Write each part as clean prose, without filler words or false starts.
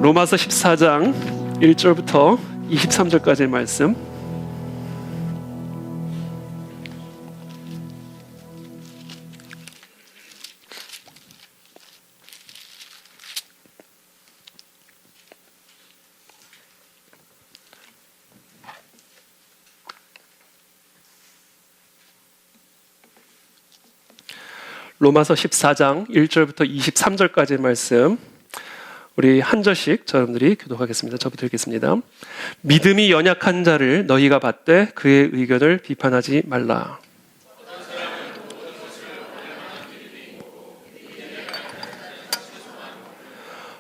로마서 14장 1절부터 23절까지의 말씀. 로마서 14장 1절부터 23절까지의 말씀, 우리 한 절씩 여러분들이 교독하겠습니다. 저부터 읽겠습니다. 믿음이 연약한 자를 너희가 받되 그의 의견을 비판하지 말라.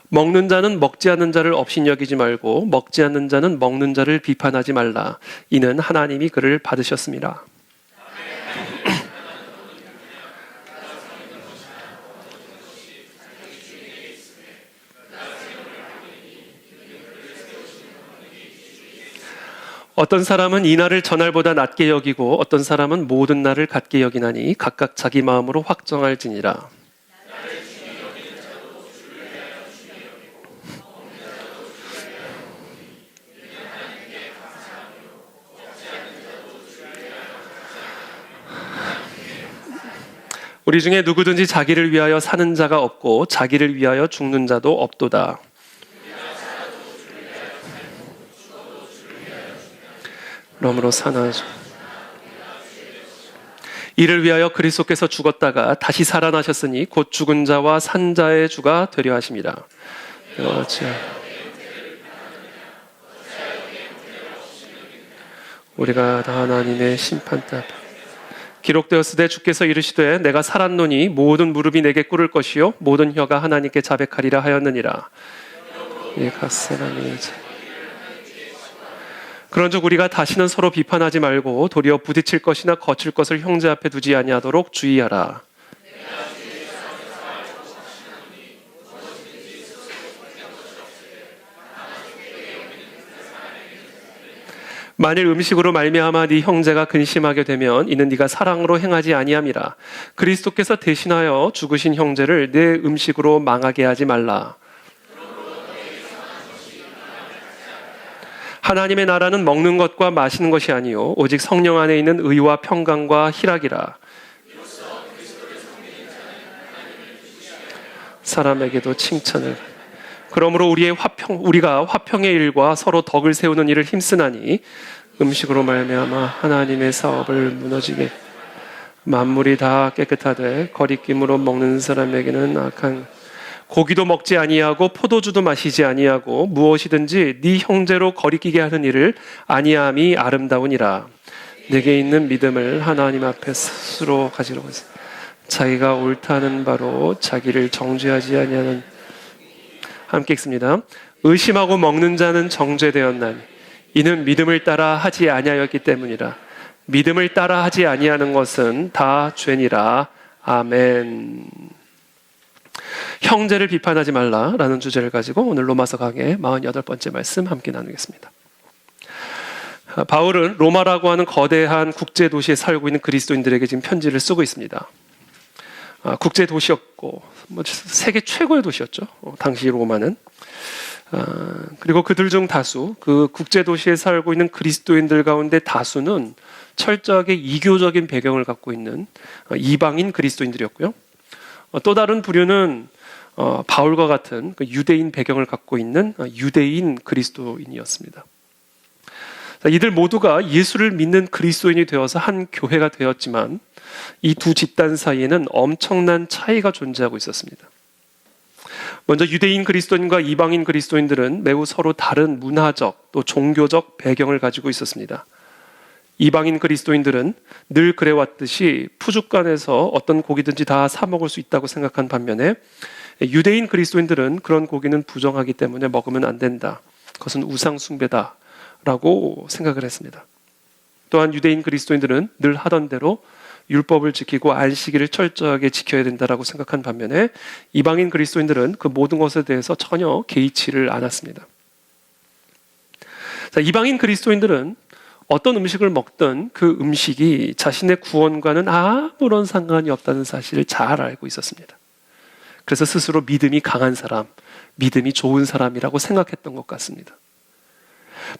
먹는 자는 먹지 않는 자를 업신여기지 말고 먹지 않는 자는 먹는 자를 비판하지 말라. 이는 하나님이 그를 받으셨습니다. 어떤 사람은 이 날을 전날보다 낮게 여기고 어떤 사람은 모든 날을 같게 여기나니 각각 자기 마음으로 확정할지니라. 우리 중에 누구든지 자기를 위하여 사는 자가 없고 자기를 위하여 죽는 자도 없도다. 그러므로 사나죠. 이를 위하여 그리스도께서 죽었다가 다시 살아나셨으니 곧 죽은 자와 산 자의 주가 되려 하심이라. 우리가 다 하나님의 심판대 앞에 기록되었으되 주께서 이르시되 내가 살았노니 모든 무릎이 내게 꿇을 것이요 모든 혀가 하나님께 자백하리라 하였느니라. 이 갓세라니 이제 그런즉 우리가 다시는 서로 비판하지 말고 도리어 부딪힐 것이나 거칠 것을 형제 앞에 두지 아니하도록 주의하라. 만일 음식으로 말미암아 네 형제가 근심하게 되면 이는 네가 사랑으로 행하지 아니함이라. 그리스도께서 대신하여 죽으신 형제를 내 음식으로 망하게 하지 말라. 하나님의 나라는 먹는 것과 마시는 것이 아니요 오직 성령 안에 있는 의와 평강과 희락이라. 사람에게도 칭찬을. 그러므로 우리가 화평의 일과 서로 덕을 세우는 일을 힘쓰나니 음식으로 말미암아 하나님의 사업을 무너지게 만물이 다 깨끗하되 거리낌으로 먹는 사람에게는 악한 고기도 먹지 아니하고 포도주도 마시지 아니하고 무엇이든지 네 형제로 거리끼게 하는 일을 아니함이 아름다우니라. 내게 있는 믿음을 하나님 앞에 스스로 가지러 가세요. 자기가 옳다는 바로 자기를 정죄하지 아니하는. 함께 읽습니다. 의심하고 먹는 자는 정죄되었나니 이는 믿음을 따라 하지 아니하였기 때문이라. 믿음을 따라 하지 아니하는 것은 다 죄니라. 아멘. 형제를 비판하지 말라라는 주제를 가지고 오늘 로마서 강의 48번째 말씀 함께 나누겠습니다. 바울은 로마라고 하는 거대한 국제 도시에 살고 있는 그리스도인들에게 지금 편지를 쓰고 있습니다. 국제 도시였고 세계 최고의 도시였죠. 당시 로마는. 그리고 그들 중 다수, 그 국제 도시에 살고 있는 그리스도인들 가운데 다수는 철저하게 이교적인 배경을 갖고 있는 이방인 그리스도인들이었고요. 또 다른 부류는 바울과 같은 유대인 배경을 갖고 있는 유대인 그리스도인이었습니다. 이들 모두가 예수를 믿는 그리스도인이 되어서 한 교회가 되었지만 이 두 집단 사이에는 엄청난 차이가 존재하고 있었습니다. 먼저 유대인 그리스도인과 이방인 그리스도인들은 매우 서로 다른 문화적 또 종교적 배경을 가지고 있었습니다. 이방인 그리스도인들은 늘 그래왔듯이 푸주간에서 어떤 고기든지 다 사 먹을 수 있다고 생각한 반면에 유대인 그리스도인들은 그런 고기는 부정하기 때문에 먹으면 안 된다. 그것은 우상 숭배다라고 생각을 했습니다. 또한 유대인 그리스도인들은 늘 하던 대로 율법을 지키고 안식일을 철저하게 지켜야 된다라고 생각한 반면에 이방인 그리스도인들은 그 모든 것에 대해서 전혀 개의치를 않았습니다. 이방인 그리스도인들은 어떤 음식을 먹든 그 음식이 자신의 구원과는 아무런 상관이 없다는 사실을 잘 알고 있었습니다. 그래서 스스로 믿음이 강한 사람, 믿음이 좋은 사람이라고 생각했던 것 같습니다.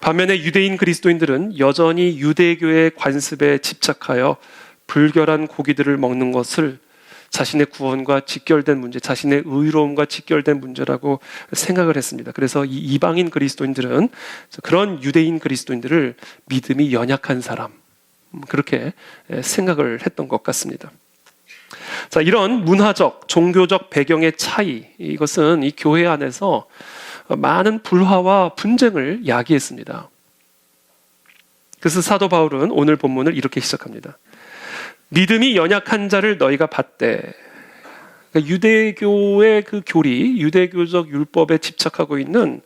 반면에 유대인 그리스도인들은 여전히 유대교의 관습에 집착하여 불결한 고기들을 먹는 것을 자신의 구원과 직결된 문제, 자신의 의로움과 직결된 문제라고 생각을 했습니다. 그래서 이 이방인 그리스도인들은 그런 유대인 그리스도인들을 믿음이 연약한 사람, 그렇게 생각을 했던 것 같습니다. 자, 이런 문화적, 종교적 배경의 차이, 이것은 이 교회 안에서 많은 불화와 분쟁을 야기했습니다. 그래서 사도 바울은 오늘 본문을 이렇게 시작합니다. 믿음이 연약한 자를 너희가 받되, 그러니까 유대교의 그 교리, 유대교적 율법에 집착하고 있는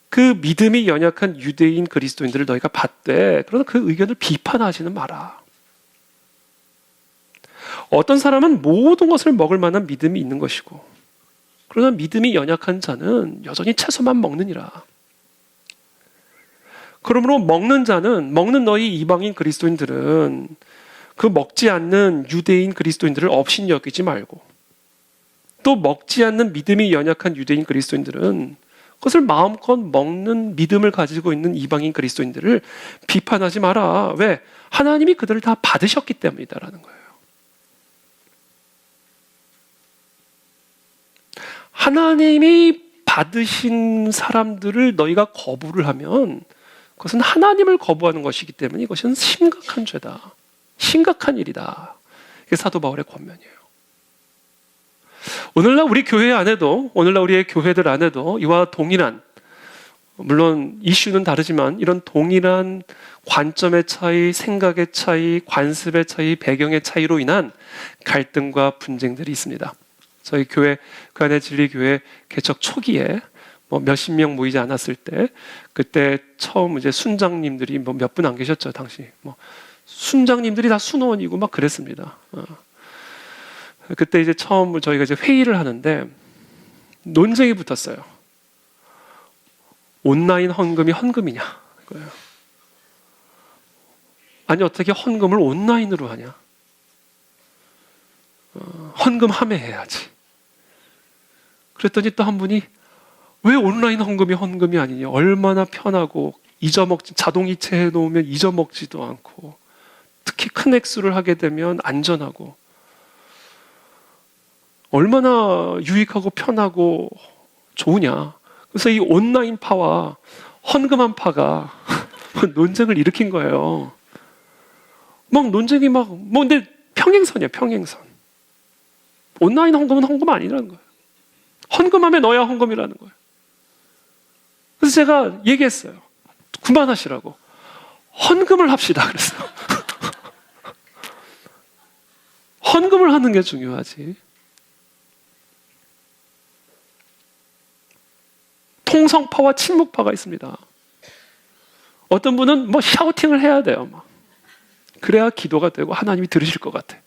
그 믿음이 연약한 유대인 그리스도인들을 너희가 받되, 그러나 그 의견을 비판하지는 마라. 어떤 사람은 모든 것을 먹을 만한 믿음이 있는 것이고, 그러나 믿음이 연약한 자는 여전히 채소만 먹느니라. 그러므로 먹는 너희 이방인 그리스도인들은 그 먹지 않는 유대인 그리스도인들을 업신 여기지 말고, 또 먹지 않는 믿음이 연약한 유대인 그리스도인들은 그것을 마음껏 먹는 믿음을 가지고 있는 이방인 그리스도인들을 비판하지 마라. 왜? 하나님이 그들을 다 받으셨기 때문이다라는 거예요. 하나님이 받으신 사람들을 너희가 거부를 하면 그것은 하나님을 거부하는 것이기 때문에 이것은 심각한 죄다. 심각한 일이다. 이게 사도 바울의 권면이에요. 오늘날 우리 교회 안에도, 오늘날 우리의 교회들 안에도 이와 동일한, 물론 이슈는 다르지만 이런 동일한 관점의 차이, 생각의 차이, 관습의 차이, 배경의 차이로 인한 갈등과 분쟁들이 있습니다. 저희 교회, 그 안에 진리교회 개척 초기에 몇십 명 모이지 않았을 때, 그때 처음 이제 순장님들이 몇 분 안 계셨죠, 당시. 순장님들이 다 순원이고 막 그랬습니다. 그때 이제 처음 저희가 이제 회의를 하는데 논쟁이 붙었어요. 온라인 헌금이 헌금이냐? 그거예요. 아니, 어떻게 헌금을 온라인으로 하냐? 헌금 함회해야지. 그랬더니 또 한 분이 왜 온라인 헌금이 헌금이 아니냐? 얼마나 편하고 자동 이체해 놓으면 잊어먹지도 않고, 특히 큰 액수를 하게 되면 안전하고, 얼마나 유익하고 편하고 좋으냐. 그래서 이 온라인파와 헌금한파가 논쟁을 일으킨 거예요. 논쟁이 근데 평행선이야, 평행선. 온라인 헌금은 헌금 아니라는 거예요. 헌금하면 너야 헌금이라는 거예요. 그래서 제가 얘기했어요. 그만하시라고. 헌금을 합시다. 그랬어요. 헌금을 하는 게 중요하지. 통성파와 침묵파가 있습니다. 어떤 분은 샤우팅을 해야 돼요. 그래야 기도가 되고 하나님이 들으실 것 같아.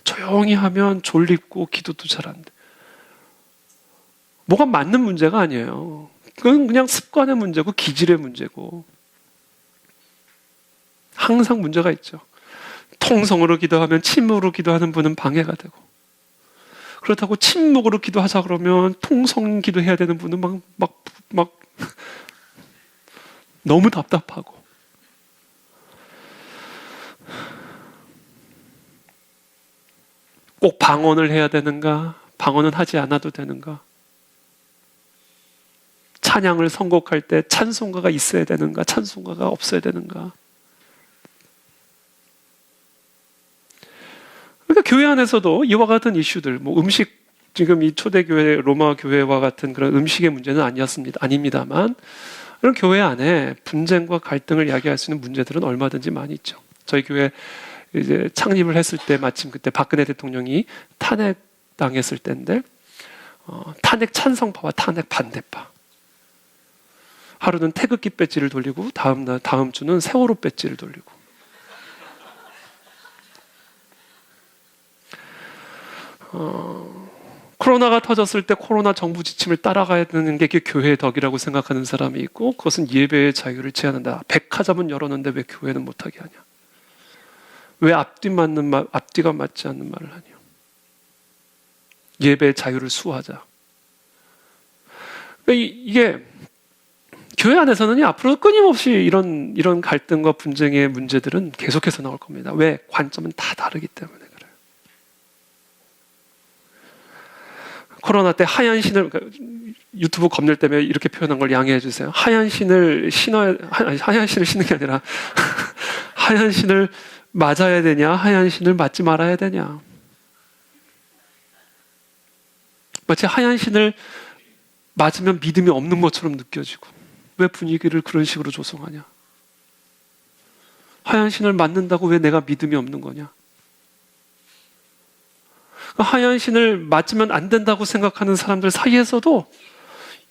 조용히 하면 졸립고 기도도 잘 안 돼. 뭐가 맞는 문제가 아니에요. 그건 그냥 습관의 문제고 기질의 문제고, 항상 문제가 있죠. 통성으로 기도하면 침묵으로 기도하는 분은 방해가 되고, 그렇다고 침묵으로 기도하자 그러면 통성 기도해야 되는 분은 너무 답답하고. 꼭 방언을 해야 되는가? 방언은 하지 않아도 되는가? 찬양을 선곡할 때 찬송가가 있어야 되는가? 찬송가가 없어야 되는가? 그러니까 교회 안에서도 이와 같은 이슈들, 음식, 지금 이 초대교회, 로마 교회와 같은 그런 음식의 문제는 아닙니다만, 이런 교회 안에 분쟁과 갈등을 야기할 수 있는 문제들은 얼마든지 많이 있죠. 저희 교회 이제 창립을 했을 때 마침 그때 박근혜 대통령이 탄핵당했을 때인데, 탄핵 찬성파와 탄핵 반대파. 하루는 태극기 배지를 돌리고 다음 주는 세월호 배지를 돌리고. 코로나가 터졌을 때 코로나 정부 지침을 따라가야 되는 게 교회의 덕이라고 생각하는 사람이 있고, 그것은 예배의 자유를 제한한다. 백화점은 열었는데 왜 교회는 못하게 하냐? 왜 앞뒤가 맞지 않는 말을 하냐? 예배의 자유를 수호하자. 이게 교회 안에서는 앞으로 끊임없이 이런 갈등과 분쟁의 문제들은 계속해서 나올 겁니다. 왜? 관점은 다 다르기 때문에 그래요. 코로나 때 하얀 신을, 유튜브 검열 때문에 이렇게 표현한 걸 양해해 주세요. 하얀 신을 하얀 신을 신는 게 아니라 하얀 신을 맞아야 되냐, 하얀 신을 맞지 말아야 되냐. 마치 하얀 신을 맞으면 믿음이 없는 것처럼 느껴지고, 왜 분위기를 그런 식으로 조성하냐? 하얀 신을 맞는다고 왜 내가 믿음이 없는 거냐? 하얀 신을 맞으면 안 된다고 생각하는 사람들 사이에서도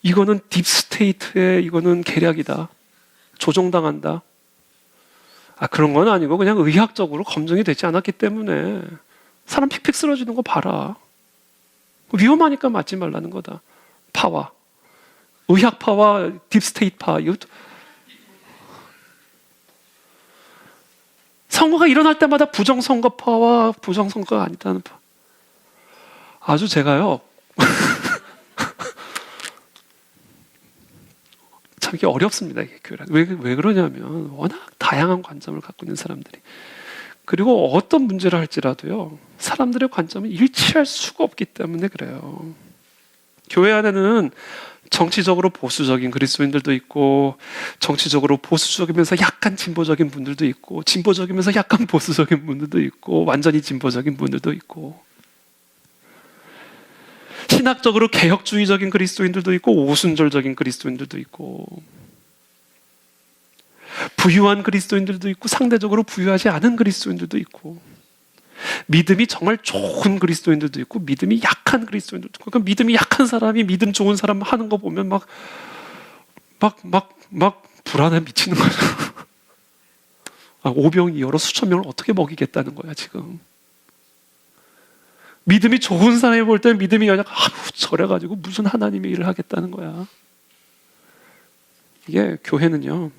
이거는 딥스테이트의 이거는 계략이다. 조종당한다. 그런 건 아니고 그냥 의학적으로 검증이 되지 않았기 때문에 사람 픽픽 쓰러지는 거 봐라. 위험하니까 맞지 말라는 거다. 파와. 의학파와 딥스테이트파. 선거가 일어날 때마다 부정선거파와 부정선거가 아니다는 파. 아주 제가요. 참 이게 어렵습니다. 이게 왜 그러냐면 워낙 다양한 관점을 갖고 있는 사람들이. 그리고 어떤 문제를 할지라도요. 사람들의 관점은 일치할 수가 없기 때문에 그래요. 교회 안에는 정치적으로 보수적인 그리스도인들도 있고, 정치적으로 보수적이면서 약간 진보적인 분들도 있고, 진보적이면서 약간 보수적인 분들도 있고, 완전히 진보적인 분들도 있고, 신학적으로 개혁주의적인 그리스도인들도 있고, 오순절적인 그리스도인들도 있고, 부유한 그리스도인들도 있고, 상대적으로 부유하지 않은 그리스도인들도 있고, 믿음이 정말 좋은 그리스도인들도 있고 믿음이 약한 그리스도인들도 있고. 그러니까 믿음이 약한 사람이 믿음 좋은 사람 하는 거 보면 막 불안해 미치는 거죠. 오병이어로 수천 명을 어떻게 먹이겠다는 거야 지금. 믿음이 좋은 사람이 볼 때는 믿음이 그냥 저래가지고 무슨 하나님의 일을 하겠다는 거야. 이게 교회는요,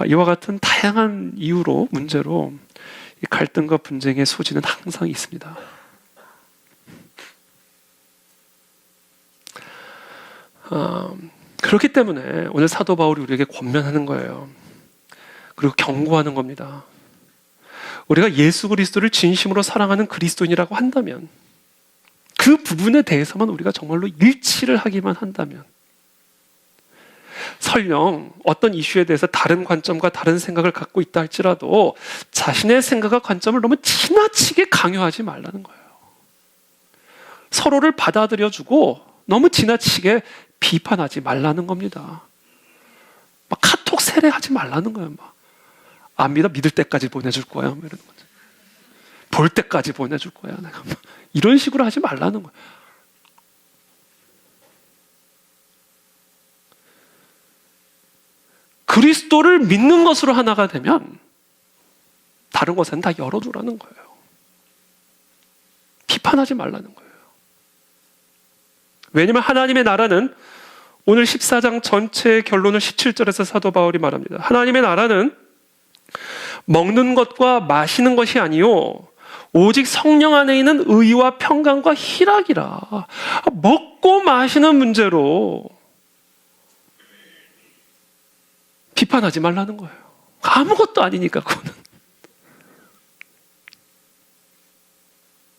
이와 같은 다양한 이유로 문제로 갈등과 분쟁의 소지는 항상 있습니다. 그렇기 때문에 오늘 사도 바울이 우리에게 권면하는 거예요. 그리고 경고하는 겁니다. 우리가 예수 그리스도를 진심으로 사랑하는 그리스도인이라고 한다면, 그 부분에 대해서만 우리가 정말로 일치를 하기만 한다면, 설령 어떤 이슈에 대해서 다른 관점과 다른 생각을 갖고 있다 할지라도 자신의 생각과 관점을 너무 지나치게 강요하지 말라는 거예요. 서로를 받아들여주고 너무 지나치게 비판하지 말라는 겁니다. 막 카톡 세례하지 말라는 거예요. 안 믿어? 믿을 때까지 보내줄 거야. 이러는 거죠. 볼 때까지 보내줄 거야. 내가 이런 식으로 하지 말라는 거예요. 그리스도를 믿는 것으로 하나가 되면 다른 것은 다 열어두라는 거예요. 비판하지 말라는 거예요. 왜냐하면 하나님의 나라는, 오늘 14장 전체의 결론을 17절에서 사도 바울이 말합니다. 하나님의 나라는 먹는 것과 마시는 것이 아니요 오직 성령 안에 있는 의와 평강과 희락이라. 먹고 마시는 문제로 비판하지 말라는 거예요. 아무것도 아니니까 그거는.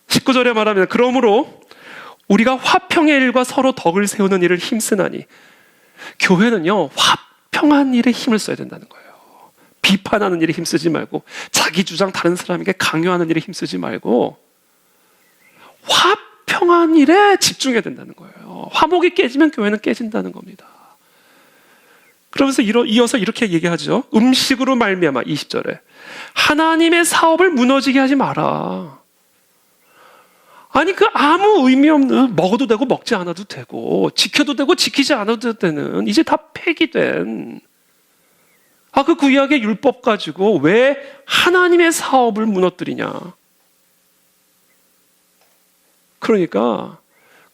19절에 말하면, 그러므로 우리가 화평의 일과 서로 덕을 세우는 일을 힘쓰나니. 교회는요, 화평한 일에 힘을 써야 된다는 거예요. 비판하는 일에 힘쓰지 말고, 자기 주장 다른 사람에게 강요하는 일에 힘쓰지 말고 화평한 일에 집중해야 된다는 거예요. 화목이 깨지면 교회는 깨진다는 겁니다. 그러면서 이어서 이렇게 얘기하죠. 음식으로 말미암아, 20절에 하나님의 사업을 무너지게 하지 마라. 아니, 그 아무 의미 없는, 먹어도 되고 먹지 않아도 되고 지켜도 되고 지키지 않아도 되는, 이제 다 폐기된 그 구약의 율법 가지고 왜 하나님의 사업을 무너뜨리냐. 그러니까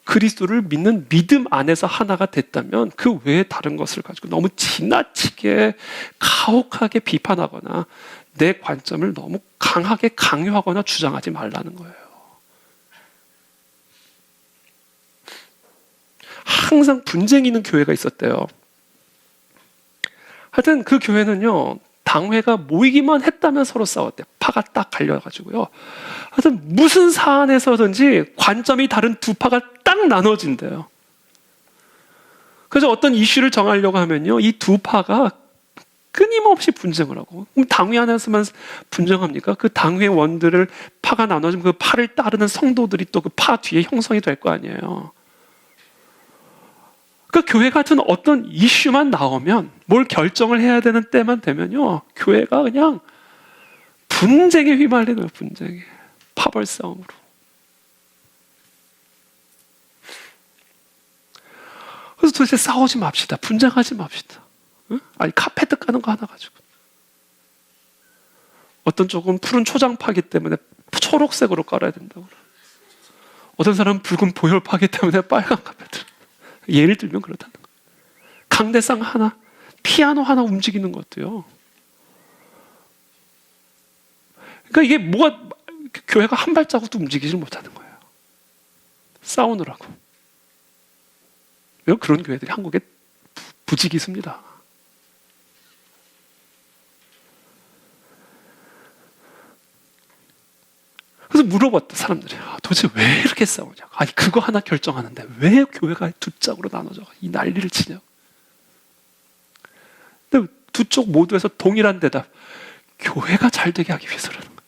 그리스도를 믿는 믿음 안에서 하나가 됐다면 그 외에 다른 것을 가지고 너무 지나치게 가혹하게 비판하거나 내 관점을 너무 강하게 강요하거나 주장하지 말라는 거예요. 항상 분쟁이 있는 교회가 있었대요. 하여튼 그 교회는요, 당회가 모이기만 했다면 서로 싸웠대요. 파가 딱 갈려가지고요. 하여튼 무슨 사안에서든지 관점이 다른 두 파가 딱 나눠진대요. 그래서 어떤 이슈를 정하려고 하면요, 이 두 파가 끊임없이 분쟁을 하고, 그럼 당회 안에서만 분쟁합니까? 그 당회원들을 파가 나눠지면 그 파를 따르는 성도들이 또 그 파 뒤에 형성이 될 거 아니에요. 그 교회 같은 어떤 이슈만 나오면, 뭘 결정을 해야 되는 때만 되면요, 교회가 그냥 분쟁에 휘말리는 거예요. 분쟁에. 파벌 싸움으로. 그래서 도대체 싸우지 맙시다. 분쟁하지 맙시다. 응? 아니, 카페트 까는 거 하나 가지고. 어떤 쪽은 푸른 초장파기 때문에 초록색으로 깔아야 된다고. 어떤 사람은 붉은 보혈파기 때문에 빨간 카페트. 예를 들면 그렇다는 거예요. 강대상 하나, 피아노 하나 움직이는 것도요. 그러니까 이게 뭐가, 교회가 한 발자국도 움직이지 못하는 거예요. 싸우느라고. 왜 그런 교회들이 한국에 부지기수입니다. 그래서 물어봤다, 사람들이. 도대체 왜 이렇게 싸우냐? 아니, 그거 하나 결정하는데 왜 교회가 두 짝으로 나눠져? 이 난리를 치냐? 근데 두 쪽 모두에서 동일한 대답. 교회가 잘 되게 하기 위해서라는 거예요.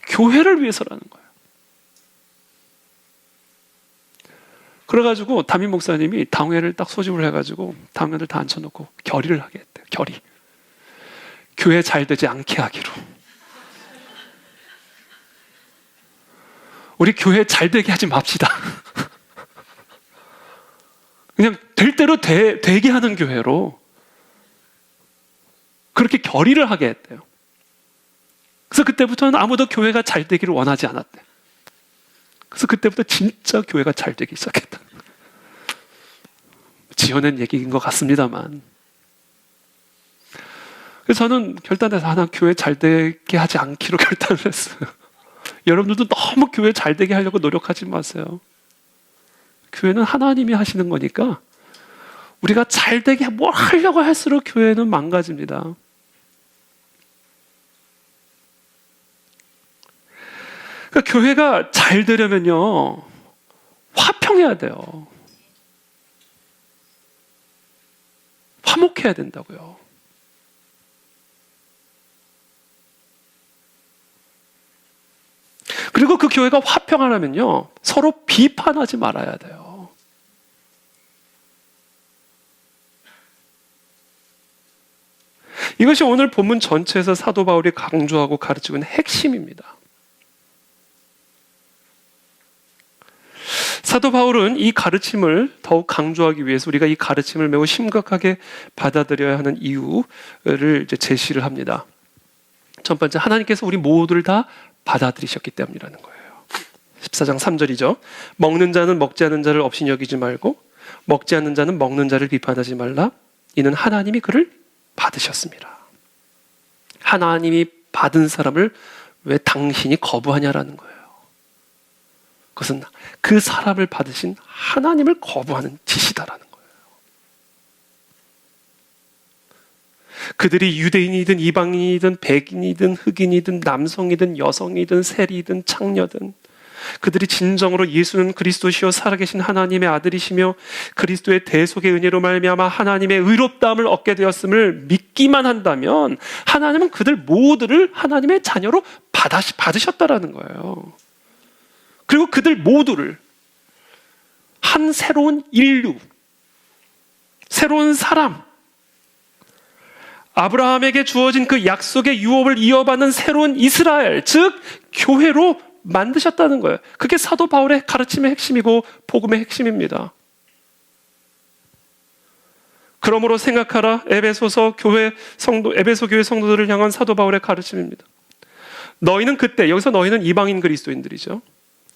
교회를 위해서라는 거예요. 그래가지고 담임 목사님이 당회를 딱 소집을 해가지고 당회를 다 앉혀놓고 결의를 하게 했대요. 결의. 교회 잘 되지 않게 하기로. 우리 교회 잘 되게 하지 맙시다. 그냥 될 대로 되게 하는 교회로 그렇게 결의를 하게 했대요. 그래서 그때부터는 아무도 교회가 잘 되기를 원하지 않았대요. 그래서 그때부터 진짜 교회가 잘 되기 시작했다. 지어낸 얘기인 것 같습니다만. 그래서 저는 결단해서 하나 교회 잘 되게 하지 않기로 결단을 했어요. 여러분들도 너무 교회 잘 되게 하려고 노력하지 마세요. 교회는 하나님이 하시는 거니까 우리가 잘 되게 뭘 하려고 할수록 교회는 망가집니다. 그러니까 교회가 잘 되려면요, 화평해야 돼요. 화목해야 된다고요. 그리고 그 교회가 화평하려면요, 서로 비판하지 말아야 돼요. 이것이 오늘 본문 전체에서 사도 바울이 강조하고 가르치고 있는 핵심입니다. 사도 바울은 이 가르침을 더욱 강조하기 위해서 우리가 이 가르침을 매우 심각하게 받아들여야 하는 이유를 이제 제시를 합니다. 첫 번째, 하나님께서 우리 모두를 다 받아들이셨기 때문이라는 거예요. 14장 3절이죠. 먹는 자는 먹지 않는 자를 없이 여기지 말고 먹지 않는 자는 먹는 자를 비판하지 말라. 이는 하나님이 그를 받으셨습니다. 하나님이 받은 사람을 왜 당신이 거부하냐라는 거예요. 그것은 그 사람을 받으신 하나님을 거부하는 짓이다라는 거예요. 그들이 유대인이든 이방인이든 백인이든 흑인이든 남성이든 여성이든 세리든 창녀든 그들이 진정으로 예수는 그리스도시요 살아계신 하나님의 아들이시며 그리스도의 대속의 은혜로 말미암아 하나님의 의롭다함을 얻게 되었음을 믿기만 한다면 하나님은 그들 모두를 하나님의 자녀로 받으셨다라는 거예요. 그리고 그들 모두를 한 새로운 인류, 새로운 사람, 아브라함에게 주어진 그 약속의 유업을 이어받는 새로운 이스라엘, 즉 교회로 만드셨다는 거예요. 그게 사도 바울의 가르침의 핵심이고 복음의 핵심입니다. 그러므로 생각하라, 에베소 교회 성도들을 향한 사도 바울의 가르침입니다. 너희는 그때, 여기서 너희는 이방인 그리스도인들이죠.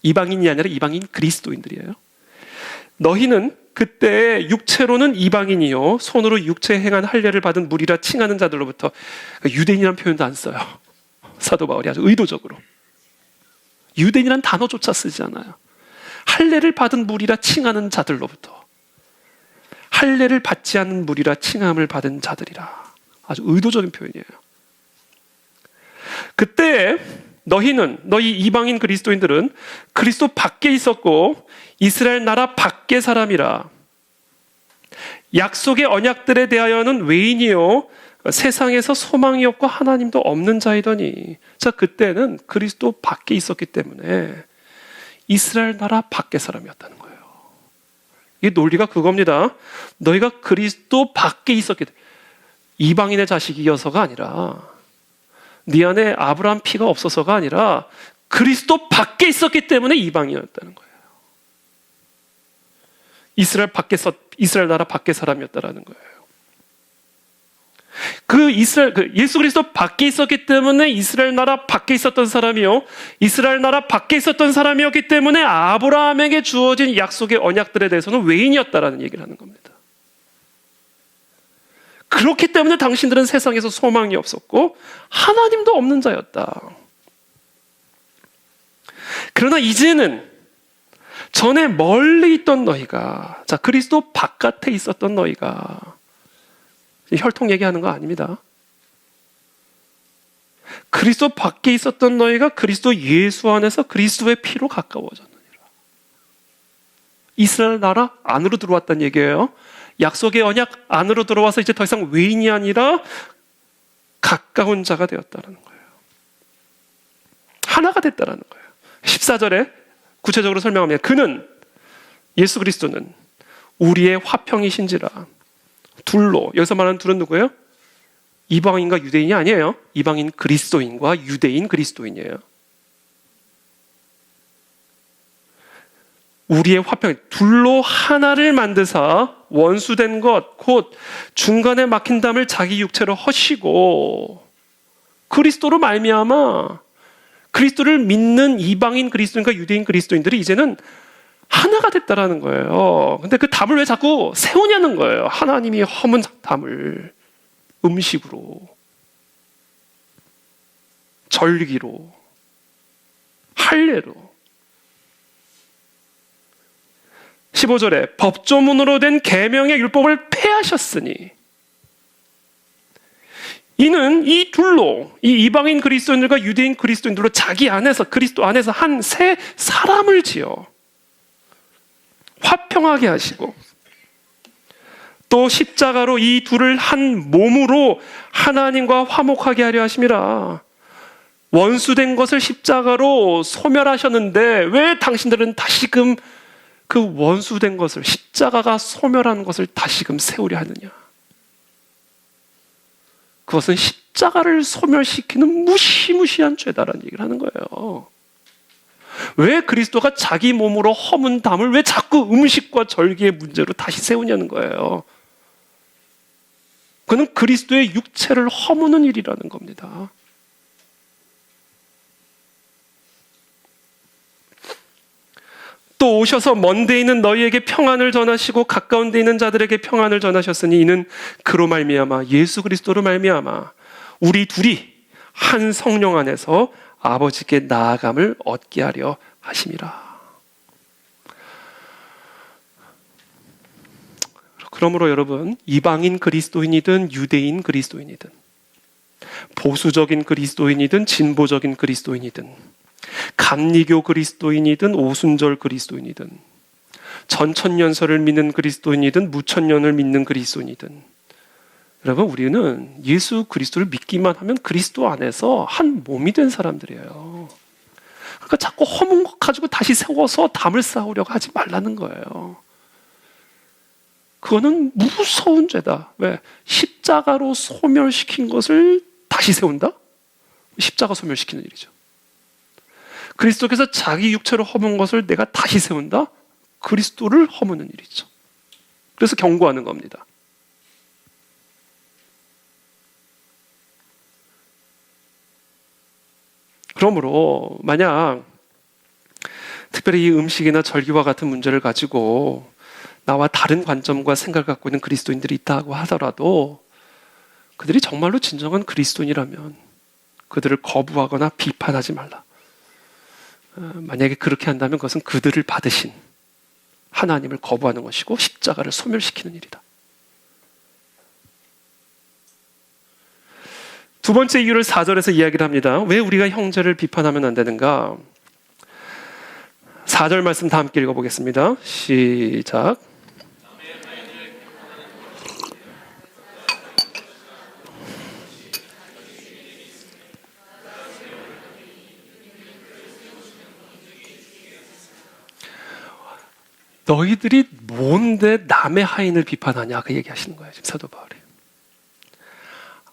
이방인이 아니라 이방인 그리스도인들이에요. 너희는 그때 육체로는 이방인이요 손으로 육체에 행한 할례를 받은 무리라 칭하는 자들로부터, 유대인이라는 표현도 안 써요. 사도 바울이 아주 의도적으로 유대인이라는 단어조차 쓰지 않아요. 할례를 받은 무리라 칭하는 자들로부터 할례를 받지 않은 무리라 칭함을 받은 자들이라. 아주 의도적인 표현이에요. 그때 너희 이방인 그리스도인들은 그리스도 밖에 있었고 이스라엘 나라 밖의 사람이라. 약속의 언약들에 대하여는 외인이요 세상에서 소망이 없고 하나님도 없는 자이더니. 자, 그때는 그리스도 밖에 있었기 때문에 이스라엘 나라 밖의 사람이었다는 거예요. 이 논리가 그겁니다. 너희가 그리스도 밖에 있었기 때문에, 이방인의 자식이어서가 아니라, 네 안에 아브라함 피가 없어서가 아니라 그리스도 밖에 있었기 때문에 이방인이었다는 거예요. 이스라엘 나라 밖의 사람이었다라는 거예요. 예수 그리스도 밖에 있었기 때문에 이스라엘 나라 밖에 있었던 사람이요, 이스라엘 나라 밖에 있었던 사람이었기 때문에 아브라함에게 주어진 약속의 언약들에 대해서는 외인이었다라는 얘기를 하는 겁니다. 그렇기 때문에 당신들은 세상에서 소망이 없었고 하나님도 없는 자였다. 그러나 이제는 전에 멀리 있던 너희가, 자, 그리스도 바깥에 있었던 너희가, 혈통 얘기하는 거 아닙니다. 그리스도 밖에 있었던 너희가 그리스도 예수 안에서 그리스도의 피로 가까워졌느니라. 이스라엘 나라 안으로 들어왔다는 얘기예요. 약속의 언약 안으로 들어와서 이제 더 이상 외인이 아니라 가까운 자가 되었다는 거예요. 하나가 됐다는 거예요. 14절에 구체적으로 설명합니다. 그는, 예수 그리스도는 우리의 화평이신지라. 둘로, 여기서 말하는 둘은 누구예요? 이방인과 유대인이 아니에요. 이방인 그리스도인과 유대인 그리스도인이에요. 우리의 화평, 둘로 하나를 만드사 원수된 것, 곧 중간에 막힌 담을 자기 육체로 허시고, 그리스도로 말미암아 그리스도를 믿는 이방인 그리스도인과 유대인 그리스도인들이 이제는 하나가 됐다라는 거예요. 근데 그 담을 왜 자꾸 세우냐는 거예요. 하나님이 허문 담을 음식으로, 절기로, 할례로. 15절에 법조문으로 된 계명의 율법을 폐하셨으니, 이는 이 둘로, 이 이방인 그리스도인들과 유대인 그리스도인들로 자기 안에서, 그리스도 안에서 한 새 사람을 지어 화평하게 하시고, 또 십자가로 이 둘을 한 몸으로 하나님과 화목하게 하려 하심이라. 원수된 것을 십자가로 소멸하셨는데 왜 당신들은 다시금 그 원수된 것을, 십자가가 소멸한 것을 다시금 세우려 하느냐? 그것은 십자가를 소멸시키는 무시무시한 죄다라는 얘기를 하는 거예요. 왜 그리스도가 자기 몸으로 허문 담을 왜 자꾸 음식과 절기의 문제로 다시 세우냐는 거예요. 그는 그리스도의 육체를 허무는 일이라는 겁니다. 또 오셔서 먼 데 있는 너희에게 평안을 전하시고 가까운 데 있는 자들에게 평안을 전하셨으니, 이는 그로 말미암아, 예수 그리스도로 말미암아 우리 둘이 한 성령 안에서 아버지께 나아감을 얻게 하려 하심이라. 그러므로 여러분, 이방인 그리스도인이든 유대인 그리스도인이든, 보수적인 그리스도인이든 진보적인 그리스도인이든, 감리교 그리스도인이든 오순절 그리스도인이든, 전천년설을 믿는 그리스도인이든 무천년을 믿는 그리스도인이든, 여러분, 우리는 예수 그리스도를 믿기만 하면 그리스도 안에서 한 몸이 된 사람들이에요. 그러니까 자꾸 허문 것 가지고 다시 세워서 담을 쌓으려고 하지 말라는 거예요. 그거는 무서운 죄다. 왜? 십자가로 소멸시킨 것을 다시 세운다? 십자가 소멸시키는 일이죠. 그리스도께서 자기 육체로 허문 것을 내가 다시 세운다? 그리스도를 허무는 일이죠. 그래서 경고하는 겁니다. 그러므로 만약 특별히 이 음식이나 절기와 같은 문제를 가지고 나와 다른 관점과 생각을 갖고 있는 그리스도인들이 있다고 하더라도, 그들이 정말로 진정한 그리스도인이라면 그들을 거부하거나 비판하지 말라. 만약에 그렇게 한다면 그것은 그들을 받으신 하나님을 거부하는 것이고 십자가를 소멸시키는 일이다. 두 번째 이유를 4절에서 이야기를 합니다. 왜 우리가 형제를 비판하면 안 되는가? 4절 말씀 다 함께 읽어보겠습니다. 시작. 너희들이 뭔데 남의 하인을 비판하냐, 그 얘기하시는 거예요, 지금 사도 바울이.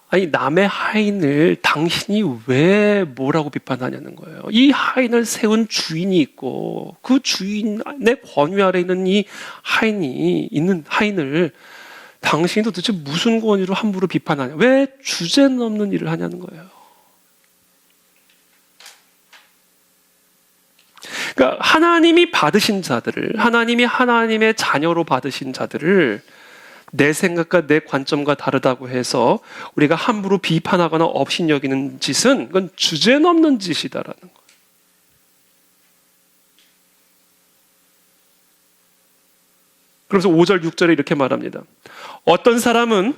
아니, 남의 하인을 당신이 왜 뭐라고 비판하냐는 거예요. 이 하인을 세운 주인이 있고 그 주인의 권위 아래 있는 이 하인을 당신이 도대체 무슨 권위로 함부로 비판하냐, 왜 주제 넘는 일을 하냐는 거예요. 그러니까 하나님이 받으신 자들을, 하나님이 하나님의 자녀로 받으신 자들을 내 생각과 내 관점과 다르다고 해서 우리가 함부로 비판하거나 업신여기는 짓은 그건 주제넘는 짓이다라는 거예요. 그래서 5절, 6절에 이렇게 말합니다. 어떤 사람은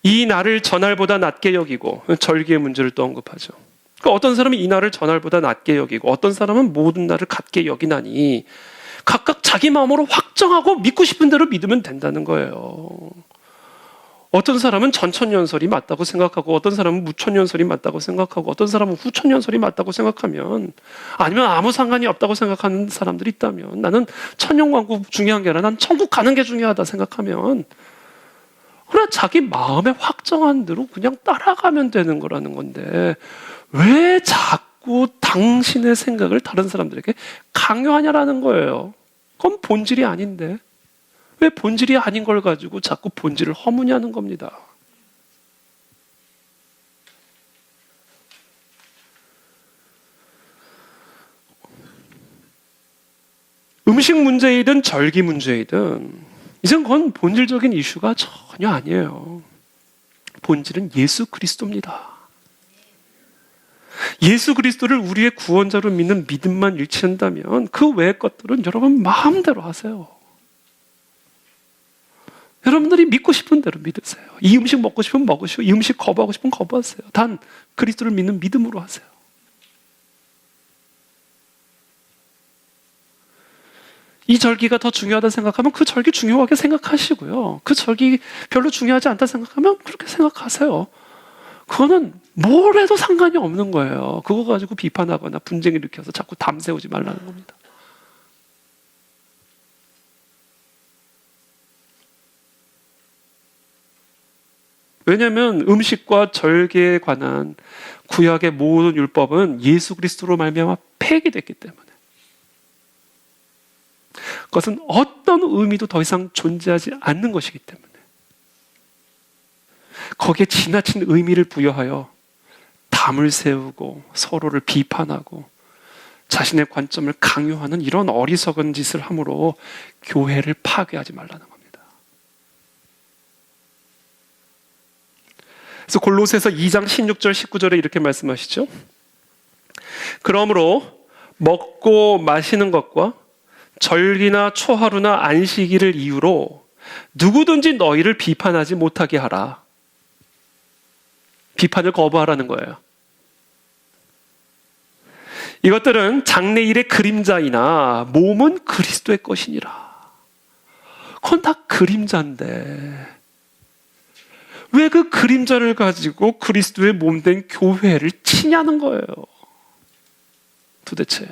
이 날을 전날보다 낮게 여기고, 절기의 문제를 또 언급하죠. 그러니까 어떤 사람은 이 날을 전날보다 낮게 여기고 어떤 사람은 모든 날을 같게 여기나니 각각 자기 마음으로 확정하고 믿고 싶은 대로 믿으면 된다는 거예요. 어떤 사람은 전천년설이 맞다고 생각하고 어떤 사람은 무천년설이 맞다고 생각하고 어떤 사람은 후천년설이 맞다고 생각하면, 아니면 아무 상관이 없다고 생각하는 사람들이 있다면, 나는 천년왕국 중요한 게 아니라 난 천국 가는 게 중요하다 생각하면 그래 자기 마음에 확정한 대로 그냥 따라가면 되는 거라는 건데, 왜 자꾸 당신의 생각을 다른 사람들에게 강요하냐라는 거예요. 그건 본질이 아닌데 왜 본질이 아닌 걸 가지고 자꾸 본질을 허무냐는 겁니다. 음식 문제이든 절기 문제이든 이젠 그건 본질적인 이슈가 전혀 아니에요. 본질은 예수 그리스도입니다. 예수 그리스도를 우리의 구원자로 믿는 믿음만 일치한다면 그 외의 것들은 여러분 마음대로 하세요. 여러분들이 믿고 싶은 대로 믿으세요. 이 음식 먹고 싶으면 먹으시고 이 음식 거부하고 싶으면 거부하세요. 단 그리스도를 믿는 믿음으로 하세요. 이 절기가 더 중요하다 생각하면 그 절기 중요하게 생각하시고요. 그 절기 별로 중요하지 않다 생각하면 그렇게 생각하세요. 그거는 뭘 해도 상관이 없는 거예요. 그거 가지고 비판하거나 분쟁을 일으켜서 자꾸 담세우지 말라는 겁니다. 왜냐하면 음식과 절개에 관한 구약의 모든 율법은 예수 그리스도로 말미암아 폐기됐기 때문에, 그것은 어떤 의미도 더 이상 존재하지 않는 것이기 때문에 거기에 지나친 의미를 부여하여 담을 세우고 서로를 비판하고 자신의 관점을 강요하는 이런 어리석은 짓을 함으로 교회를 파괴하지 말라는 겁니다. 그래서 골로새서 2장 16절 19절에 이렇게 말씀하시죠. 그러므로 먹고 마시는 것과 절기나 초하루나 안식일을 이유로 누구든지 너희를 비판하지 못하게 하라. 비판을 거부하라는 거예요. 이것들은 장래일의 그림자이나 몸은 그리스도의 것이니라. 그건 다 그림자인데 왜 그 그림자를 가지고 그리스도의 몸된 교회를 치냐는 거예요. 도대체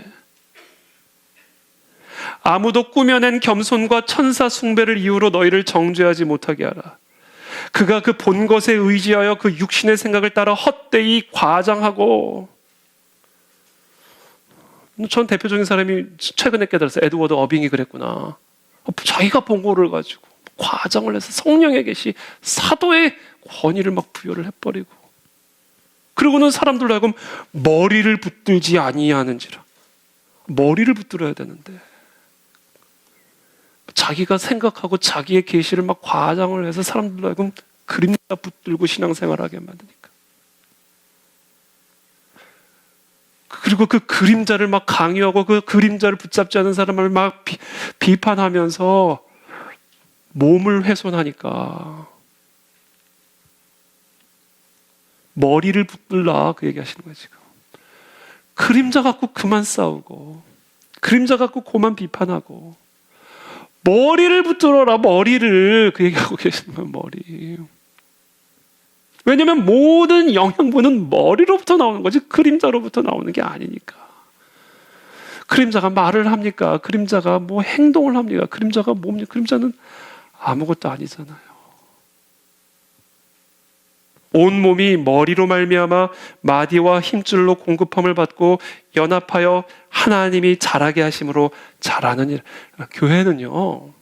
아무도 꾸며낸 겸손과 천사 숭배를 이유로 너희를 정죄하지 못하게 하라. 그가 그 본 것에 의지하여 그 육신의 생각을 따라 헛되이 과장하고, 전 대표적인 사람이 최근에 깨달았어요. 에드워드 어빙이 그랬구나. 자기가 본 거를 가지고 과장을 해서 성령의 계시, 사도의 권위를 막 부여를 해버리고, 그리고는 사람들로 하여금 머리를 붙들지 아니하는지라. 머리를 붙들어야 되는데 자기가 생각하고 자기의 계시를 막 과장을 해서 사람들로 하여금 그림자 붙들고 신앙생활하게 만드니까. 그리고 그 그림자를 막 강요하고 그 그림자를 붙잡지 않은 사람을 막 비판하면서 몸을 훼손하니까 머리를 붙들라 그 얘기하시는 거예요 지금. 그림자 갖고 그만 싸우고 그림자 갖고 그만 비판하고 머리를 붙들어라 머리를 그 얘기하고 계시는 거예요. 머리. 왜냐하면 모든 영양분은 머리로부터 나오는 거지 그림자로부터 나오는 게 아니니까. 그림자가 말을 합니까? 그림자가 뭐 행동을 합니까? 그림자가 뭡니까? 그림자는 아무것도 아니잖아요. 온몸이 머리로 말미암아 마디와 힘줄로 공급함을 받고 연합하여 하나님이 자라게 하심으로 자라는 일. 교회는요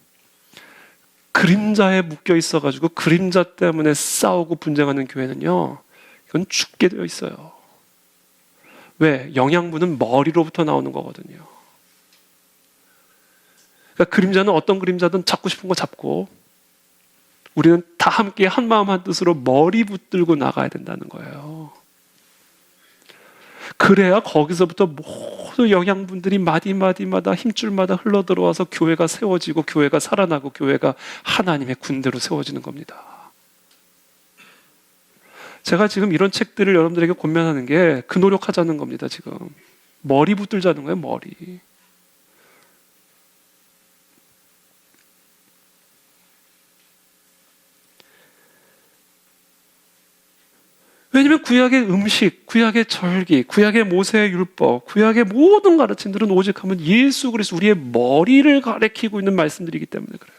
그림자에 묶여 있어가지고 그림자 때문에 싸우고 분쟁하는 교회는요 이건 죽게 되어 있어요. 왜? 영양분은 머리로부터 나오는 거거든요. 그러니까 그림자는 어떤 그림자든 잡고 싶은 거 잡고 우리는 다 함께 한 마음 한 뜻으로 머리 붙들고 나가야 된다는 거예요. 그래야 거기서부터 모든 영양분들이 마디마디마다 힘줄마다 흘러들어와서 교회가 세워지고 교회가 살아나고 교회가 하나님의 군대로 세워지는 겁니다. 제가 지금 이런 책들을 여러분들에게 권면하는 게 그 노력하자는 겁니다. 지금 머리 붙들자는 거예요. 머리. 왜냐하면 구약의 음식, 구약의 절기, 구약의 모세의 율법, 구약의 모든 가르침들은 오직 하면 예수 그리스도 우리의 머리를 가리키고 있는 말씀들이기 때문에 그래요.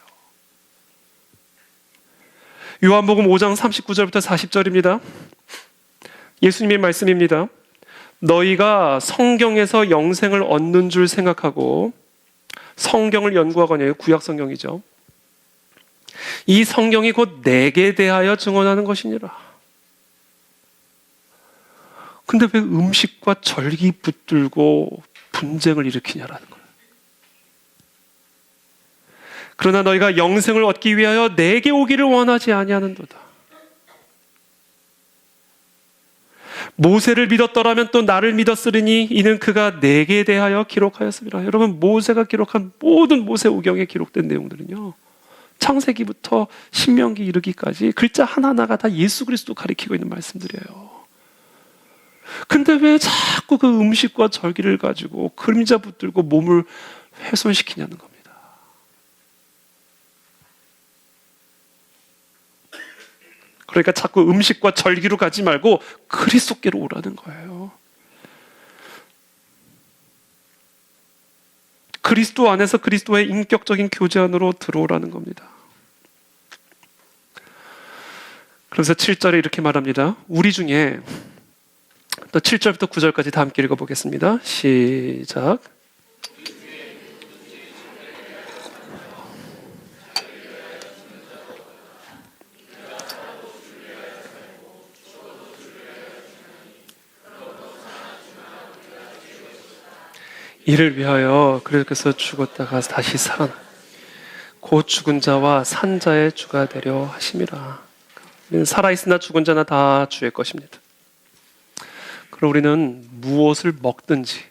요한복음 5장 39절부터 40절입니다. 예수님의 말씀입니다. 너희가 성경에서 영생을 얻는 줄 생각하고 성경을 연구하거니와 구약 성경이죠. 이 성경이 곧 내게 대하여 증언하는 것이니라. 근데 왜 음식과 절기 붙들고 분쟁을 일으키냐라는 거예요. 그러나 너희가 영생을 얻기 위하여 내게 오기를 원하지 아니하는도다. 모세를 믿었더라면 또 나를 믿었으리니 이는 그가 내게 대하여 기록하였습니다. 여러분 모세가 기록한 모든 모세오경에 기록된 내용들은요. 창세기부터 신명기 이르기까지 글자 하나하나가 다 예수 그리스도 가리키고 있는 말씀들이에요. 근데 왜 자꾸 그 음식과 절기를 가지고 그림자 붙들고 몸을 훼손시키냐는 겁니다. 그러니까 자꾸 음식과 절기로 가지 말고 그리스도께로 오라는 거예요. 그리스도 안에서 그리스도의 인격적인 교제 안으로 들어오라는 겁니다. 그래서 7절에 이렇게 말합니다. 우리 중에 또 7절부터 9절까지 다 함께 읽어보겠습니다. 시작. 이를 위하여 그리스도께서 죽었다가 다시 살아나 곧 죽은 자와 산 자의 주가 되려 하심이라. 살아있으나 죽은 자나 다 주의 것입니다. 그럼 우리는 무엇을 먹든지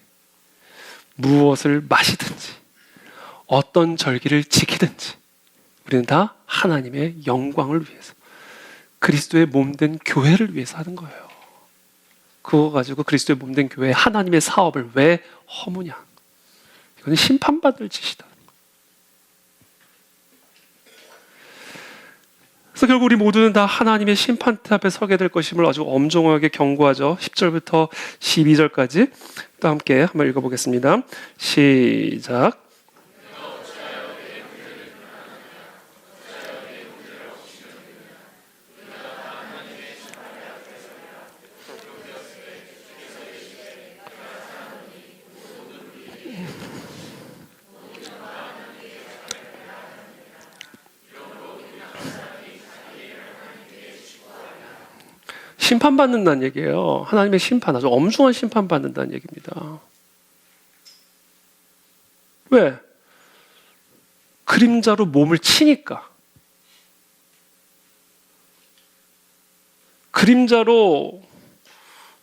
무엇을 마시든지 어떤 절기를 지키든지 우리는 다 하나님의 영광을 위해서 그리스도의 몸된 교회를 위해서 하는 거예요. 그거 가지고 그리스도의 몸된 교회 하나님의 사업을 왜 허무냐. 이거는 심판받을 짓이다. 그래서 결국 우리 모두는 다 하나님의 심판대 앞에 서게 될 것임을 아주 엄정하게 경고하죠. 10절부터 12절까지 또 함께 한번 읽어보겠습니다. 시작. 심판받는다는 얘기예요. 하나님의 심판, 아주 엄중한 심판받는다는 얘기입니다. 왜? 그림자로 몸을 치니까. 그림자로